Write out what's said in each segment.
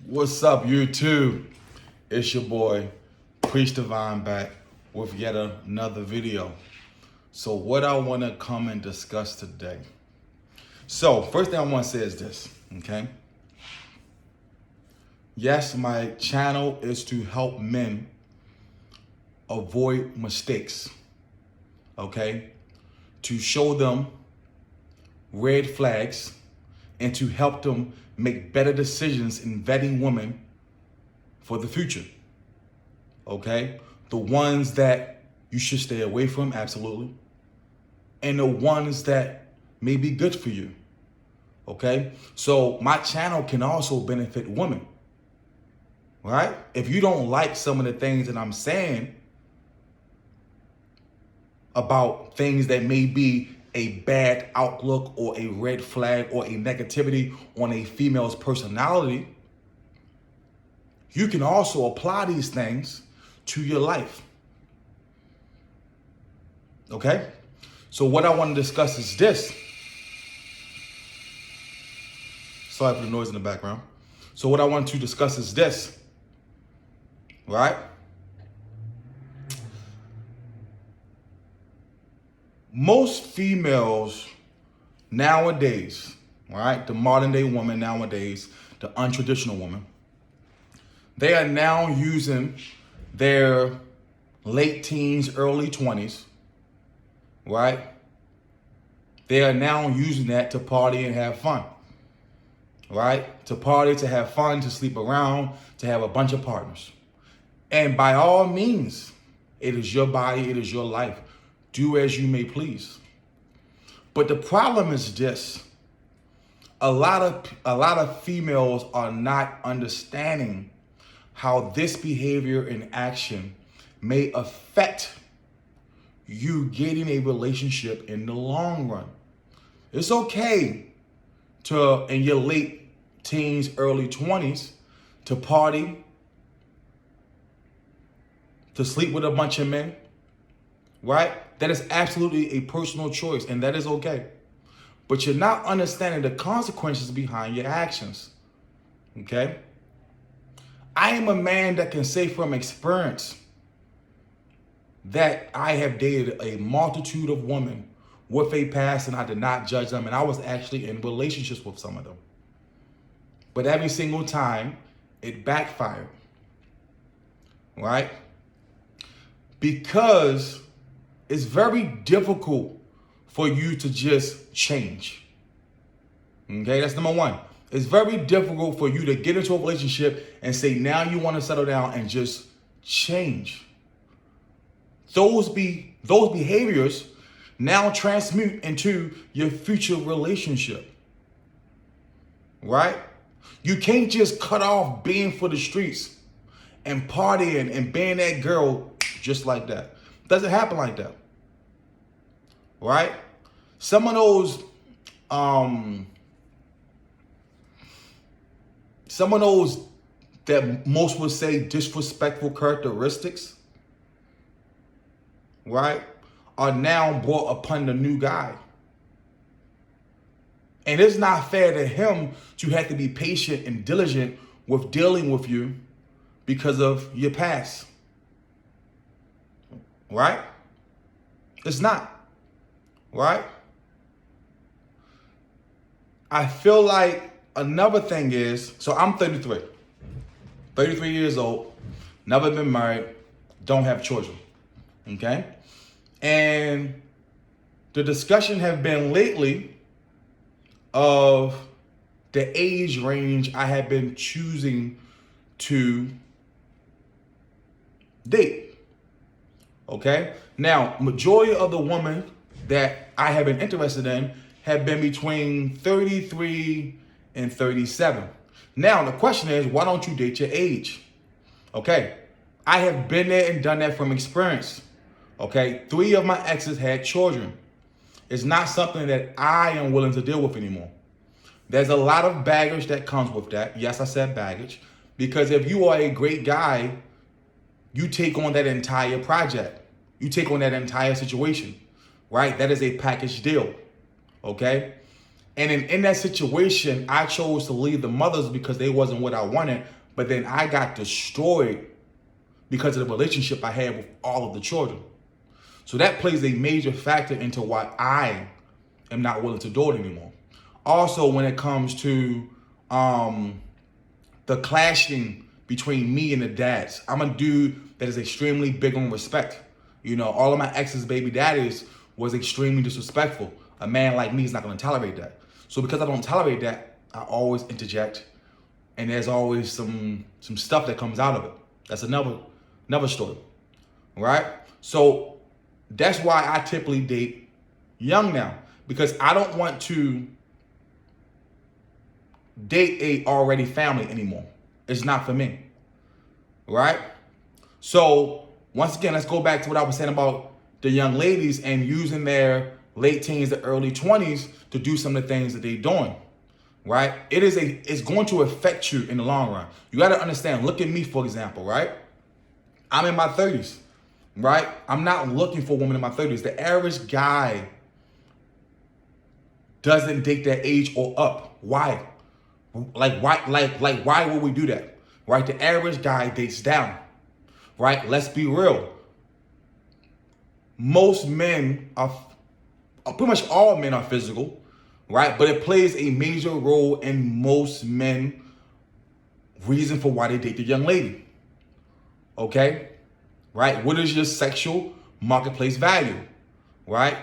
What's up, YouTube? It's your boy, Preach Divine, back with yet another video. So what I want to come and discuss today. So first thing I want to say is this, okay? Yes, my channel is to help men avoid mistakes, okay? To show them red flags and to help them make better decisions in vetting women for the future, okay? The ones that you should stay away from, absolutely. And the ones that may be good for you, okay? So my channel can also benefit women, right? If you don't like some of the things that I'm saying about things that may be a bad outlook or a red flag or a negativity on a female's personality, you can also apply these things to your life. Okay? So what I want to discuss is this. Sorry for the noise in the background. So what I want to discuss is this, right? Most females nowadays, right, the modern day woman nowadays, the untraditional woman, they are now using their late teens, early 20s, right? They are now using that to party and have fun, right? To party, to have fun, to sleep around, to have a bunch of partners. And by all means, it is your body, it is your life. Do as you may please. But the problem is this. A lot of females are not understanding how this behavior and action may affect you getting a relationship in the long run. It's okay to, in your late teens, early 20s, to party, to sleep with a bunch of men, right? That is absolutely a personal choice, and that is okay. But you're not understanding the consequences behind your actions, okay? I am a man that can say from experience that I have dated a multitude of women with a past, and I did not judge them, and I was actually in relationships with some of them. But every single time, it backfired, right? Because it's very difficult for you to just change. Okay, that's number one. It's very difficult for you to get into a relationship and say, now you want to settle down and just change. Those behaviors now transmute into your future relationship, right? You can't just cut off being for the streets and partying and being that girl just like that. Doesn't happen like that, right? Some of those that most would say disrespectful characteristics, right, are now brought upon the new guy. And it's not fair to him to have to be patient and diligent with dealing with you because of your past. Right? It's not. Right? I feel like another thing is, so I'm 33 years old, never been married, don't have children. Okay? And the discussion have been lately of the age range I have been choosing to date. Okay? Now, majority of the women that I have been interested in have been between 33 and 37. Now, the question is, why don't you date your age? Okay? I have been there and done that from experience. Okay? 3 of my exes had children. It's not something that I am willing to deal with anymore. There's a lot of baggage that comes with that. Yes, I said baggage. Because if you are a great guy, you take on that entire project. You take on that entire situation, right? That is a package deal, okay? And in that situation, I chose to leave the mothers because they wasn't what I wanted. But then I got destroyed because of the relationship I had with all of the children. So that plays a major factor into why I am not willing to do it anymore. Also, when it comes to the clashing between me and the dads, I'm a dude that is extremely big on respect. You know, all of my ex's baby daddies was extremely disrespectful. A man like me is not going to tolerate that. So because I don't tolerate that, I always interject, and there's always some stuff that comes out of it. That's another story, right? So that's why I typically date young now, because I don't want to date a already family anymore. It's not for me, right? So once again, let's go back to what I was saying about the young ladies and using their late teens to early 20s to do some of the things that they're doing, right? It's going to affect you in the long run. You got to understand, look at me, for example, right? I'm in my 30s, right? I'm not looking for a woman in my 30s. The average guy doesn't date that age or up. Why? Why would we do that? Right? The average guy dates down. Right? Let's be real. Most men are, pretty much all men are physical, right? But it plays a major role in most men' reason for why they date the young lady. Okay? Right? What is your sexual marketplace value? Right?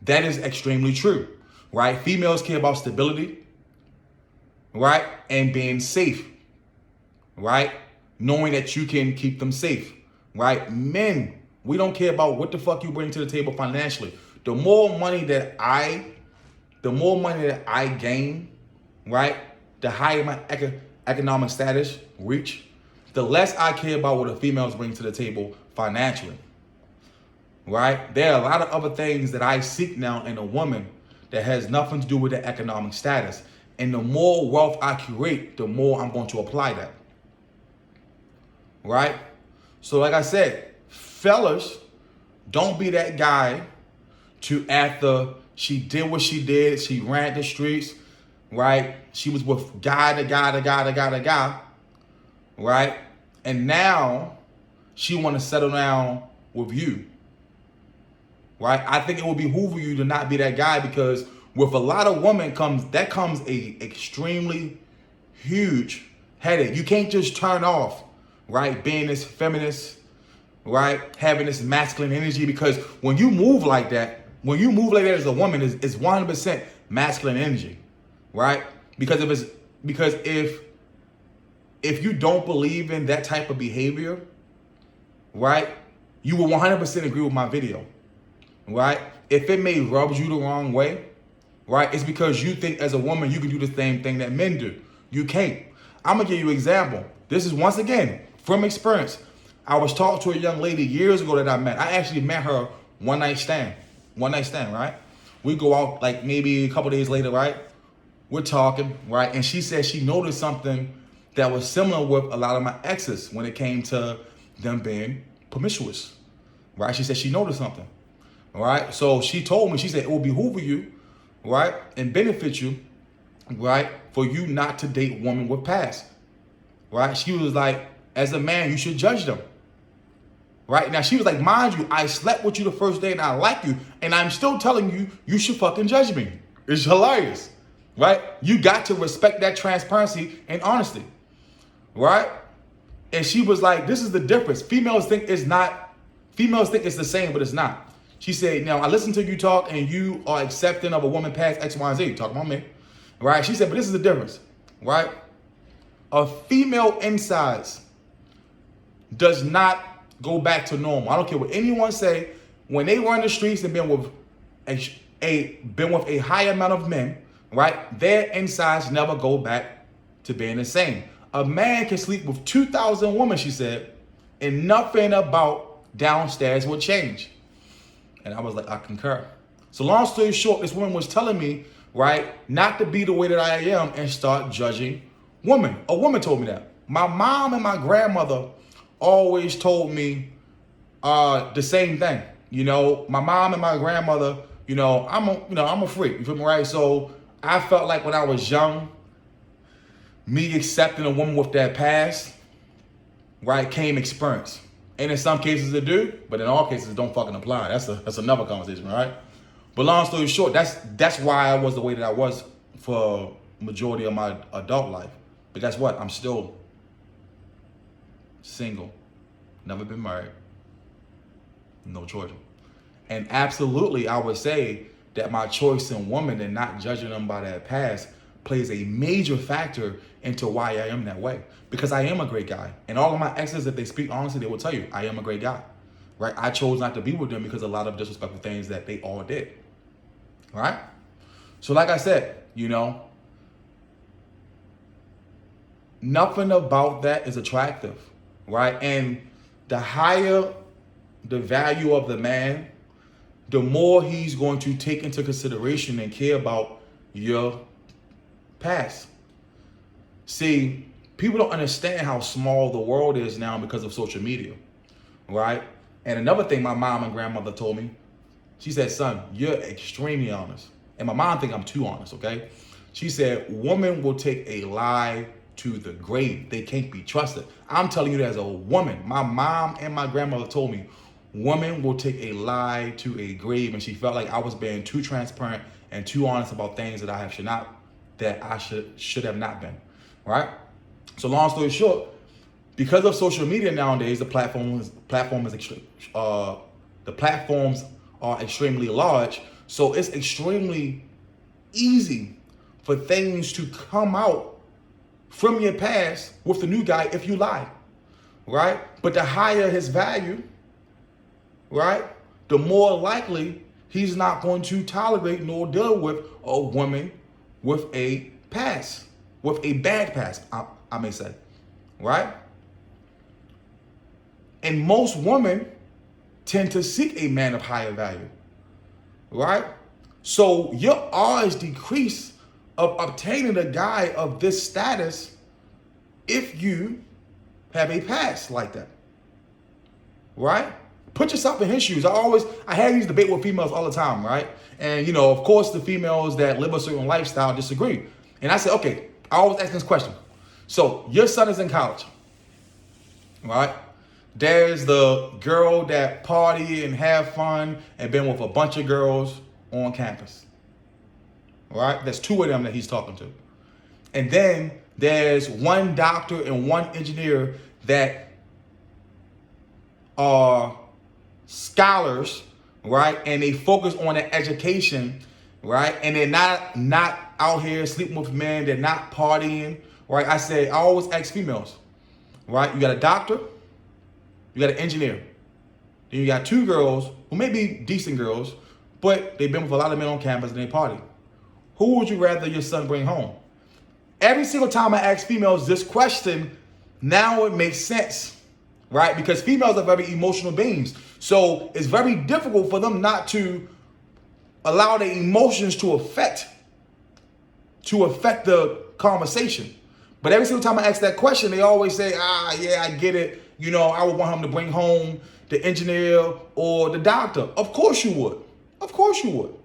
That is extremely true. Right? Females care about stability, right? And being safe, right? Knowing that you can keep them safe, right? Men, we don't care about what the fuck you bring to the table financially. The more money that I gain, right? The higher my economic status reach, the less I care about what the females bring to the table financially, right? There are a lot of other things that I seek now in a woman that has nothing to do with their economic status. And the more wealth I create, the more I'm going to apply that. Right? So like I said, fellas, don't be that guy to, after she did what she did, she ran the streets, right? She was with guy, right? And now she want to settle down with you. Right? I think it would behoove you to not be that guy, because with a lot of women comes a extremely huge headache. You can't just turn off, right? Being this feminist, right? Having this masculine energy, because when you move like that as a woman, it's 100% masculine energy, right? Because if you don't believe in that type of behavior, right, you will 100% agree with my video. Right? If it may rub you the wrong way, right, it's because you think as a woman you can do the same thing that men do. You can't. I'm gonna give you an example. This is, once again, from experience. I was talking to a young lady years ago that I met. I actually met her one night stand, right? We go out like maybe a couple days later, right? We're talking, right? And she said she noticed something that was similar with a lot of my exes when it came to them being promiscuous, right? She said she noticed something. All right. So she told me, she said, it will behoove you, right, and benefit you, right, for you not to date women with past. Right. She was like, as a man, you should judge them. Right. Now, she was like, mind you, I slept with you the first day and I like you, and I'm still telling you, you should fucking judge me. It's hilarious. Right. You got to respect that transparency and honesty. Right. And she was like, this is the difference. Females think it's the same, but it's not. She said, now, I listened to you talk and you are accepting of a woman past X, Y, and Z. Talking about me. Right? She said, but this is the difference. Right? A female insides does not go back to normal. I don't care what anyone say. When they run the streets and been with a high amount of men, right, their insides never go back to being the same. A man can sleep with 2,000 women, she said, and nothing about downstairs will change. And I was like, I concur. So long story short, this woman was telling me, right, not to be the way that I am and start judging women. A woman told me that. My mom and my grandmother always told me the same thing. You know, my mom and my grandmother, I'm a freak. You feel me, right? So I felt like when I was young, me accepting a woman with that past, right, came experience. And in some cases it do, but in all cases it don't fucking apply. That's another conversation, right? But long story short, that's why I was the way that I was for majority of my adult life. But guess what? I'm still single, never been married, no children. And absolutely, I would say that my choice in woman and not judging them by that past plays a major factor into why I am that way. Because I am a great guy. And all of my exes, if they speak honestly, they will tell you, I am a great guy. Right? I chose not to be with them because of a lot of disrespectful things that they all did. Right? So like I said, nothing about that is attractive. Right? And the higher the value of the man, the more he's going to take into consideration and care about your past. See, people don't understand how small the world is now because of social media, right? And another thing my mom and grandmother told me, she said, son, you're extremely honest. And my mom think I'm too honest, okay? She said, women will take a lie to the grave. They can't be trusted. I'm telling you that as a woman. My mom and my grandmother told me, women will take a lie to a grave. And she felt like I was being too transparent and too honest about things that I should have not been, right? So long story short, because of social media nowadays, the platforms are extremely large. So it's extremely easy for things to come out from your past with the new guy if you lie, right? But the higher his value, right, the more likely he's not going to tolerate nor deal with a woman with a past, with a bad past, I may say, right? And most women tend to seek a man of higher value, right? So your odds decrease of obtaining a guy of this status if you have a past like that, right? Put yourself in his shoes. I have these debates with females all the time, right? And of course the females that live a certain lifestyle disagree. And I say, okay, I always ask this question. So your son is in college, right? There's the girl that party and have fun and been with a bunch of girls on campus, right? There's two of them that he's talking to. And then there's one doctor and one engineer that are scholars, right? And they focus on their education, right? And they're not out here sleeping with men. They're not partying, right? I always ask females, right? You got a doctor, you got an engineer. Then you got two girls who may be decent girls, but they've been with a lot of men on campus and they party. Who would you rather your son bring home? Every single time I ask females this question, now it makes sense, right? Because females are very emotional beings. So it's very difficult for them not to allow their emotions to affect the conversation. But every single time I ask that question, they always say, yeah, I get it. I would want him to bring home the engineer or the doctor. Of course you would. Of course you would.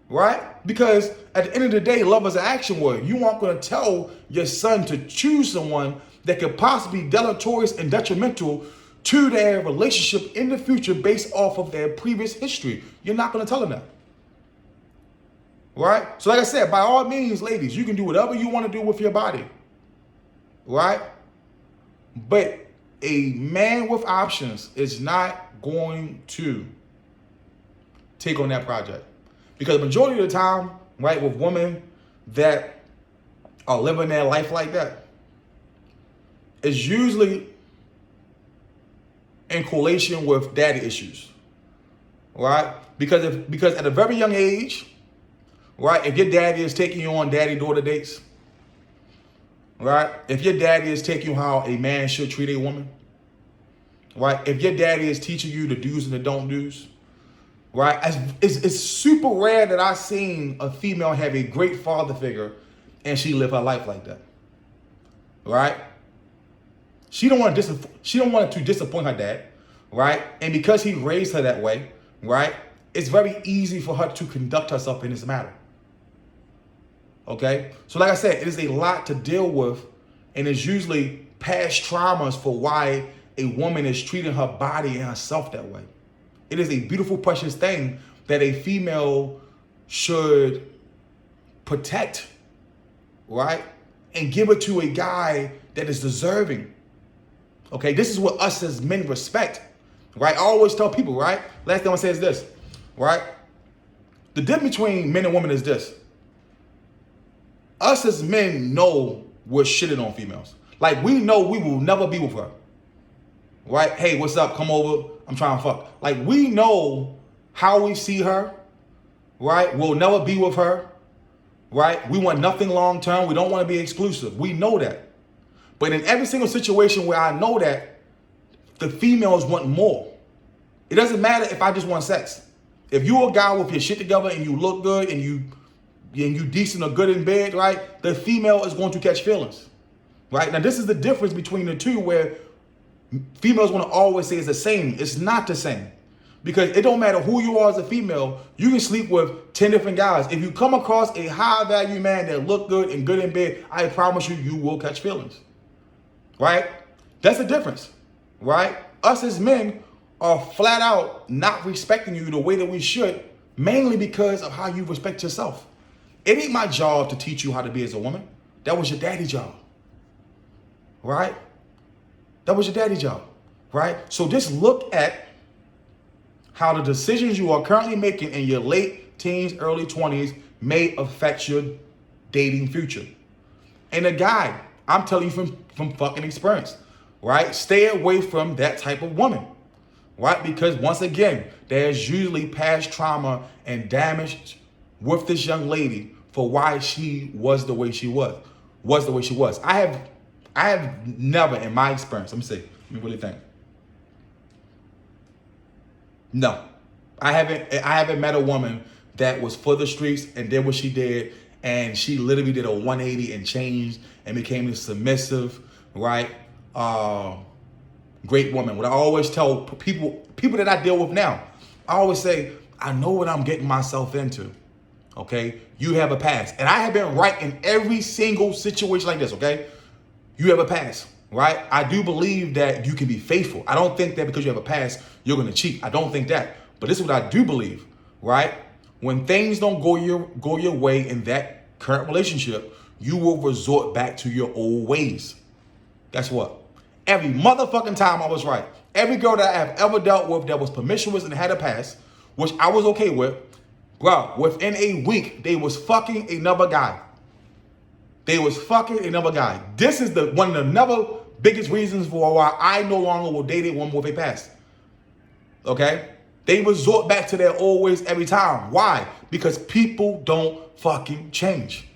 Right? Because at the end of the day, love is an action word. You aren't going to tell your son to choose someone that could possibly be deleterious and detrimental to their relationship in the future based off of their previous history. You're not going to tell them that. Right? So like I said, by all means, ladies, you can do whatever you want to do with your body. Right? But a man with options is not going to take on that project. Because the majority of the time, right, with women that are living their life like that, is usually in correlation with daddy issues, right? Because at a very young age, right, if your daddy is taking you on daddy-daughter dates, right, if your daddy is taking you how a man should treat a woman, right, if your daddy is teaching you the do's and the don't do's, right, it's super rare that I've seen a female have a great father figure and she live her life like that, right? She don't want to disappoint her dad, right? And because he raised her that way, right, it's very easy for her to conduct herself in this matter, Okay? So like I said, it is a lot to deal with, and it's usually past traumas for why a woman is treating her body and herself that way. It is a beautiful, precious thing that a female should protect, right? And give it to a guy that is deserving. Okay, this is what us as men respect, right? I always tell people, right? Last thing I say is this, right? The difference between men and women is this. Us as men know we're shitting on females. Like, we know we will never be with her, right? Hey, what's up? Come over. I'm trying to fuck. Like, we know how we see her, right? We'll never be with her, right? We want nothing long term. We don't want to be exclusive. We know that. But in every single situation where I know that, the females want more. It doesn't matter if I just want sex. If you're a guy with your shit together and you look good and you decent or good in bed, right? The female is going to catch feelings, right? Now, this is the difference between the two, where females want to always say it's the same. It's not the same, because it don't matter who you are as a female. You can sleep with 10 different guys. If you come across a high value man that look good and good in bed, I promise you, you will catch feelings, right? That's the difference, right? Us as men are flat out not respecting you the way that we should, mainly because of how you respect yourself. It ain't my job to teach you how to be as a woman. That was your daddy's job, right? That was your daddy's job, right? So just look at how the decisions you are currently making in your late teens, early 20s may affect your dating future. And a guy, I'm telling you from fucking experience, right? Stay away from that type of woman, right? Because once again, there's usually past trauma and damage with this young lady for why she was the way she was the way she was. I have never, in my experience, let me really think. No, I haven't met a woman that was for the streets and did what she did, and she literally did a 180 and changed and became a submissive, right? Great woman. What I always tell people that I deal with now, I always say, I know what I'm getting myself into. Okay, you have a past, and I have been right in every single situation like this. Okay, you have a past, right? I do believe that you can be faithful. I don't think that because you have a past, you're going to cheat. I don't think that. But this is what I do believe, right? When things don't go your way in that current relationship, you will resort back to your old ways. Guess what? Every motherfucking time I was right. Every girl that I have ever dealt with that was promiscuous and had a past, which I was okay with, bro, within a week, they was fucking another guy. They was fucking another guy. This is one of the biggest reasons for why I no longer will date a woman with a past. Okay? They resort back to their old ways every time. Why? Because people don't fucking change.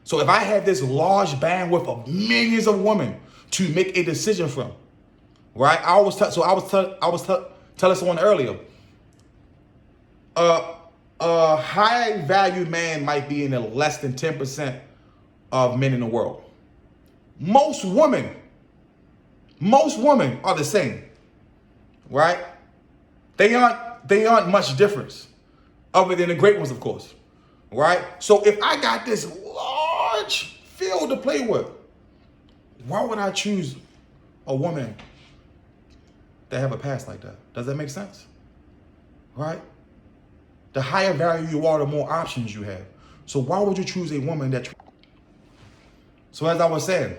So if I had this large bandwidth of millions of women to make a decision from, right? I was telling someone earlier, a high value man might be in the less than 10% of men in the world. Most women are the same, right? They aren't much difference, other than the great ones, of course, right? So if I got this large field to play with, why would I choose a woman that have a past like that? Does that make sense? Right? The higher value you are, the more options you have. So why would you choose a woman that... So as I was saying,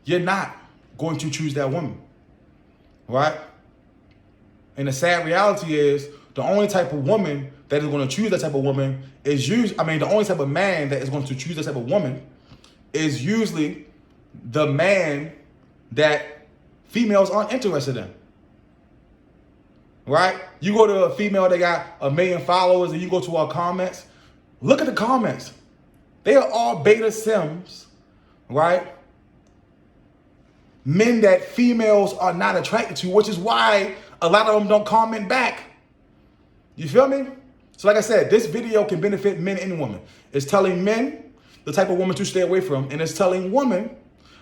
you're not going to choose that woman, right? And the sad reality is the only type of woman that is going to choose that type of woman is the only type of man that is going to choose that type of woman is usually the man that females aren't interested in. Right? You go to a female that got 1 million followers and you go to our comments, look at the comments. They are all beta sims, right? Men that females are not attracted to, which is why a lot of them don't comment back. You feel me? So like I said, this video can benefit men and women. It's telling men the type of woman to stay away from, and it's telling women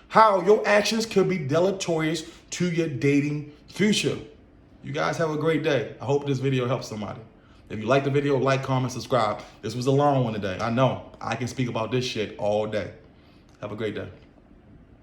how your actions could be deleterious to your dating future. You guys have a great day. I hope this video helps somebody. If you like the video, like, comment, subscribe. This was a long one today. I know. I can speak about this shit all day. Have a great day.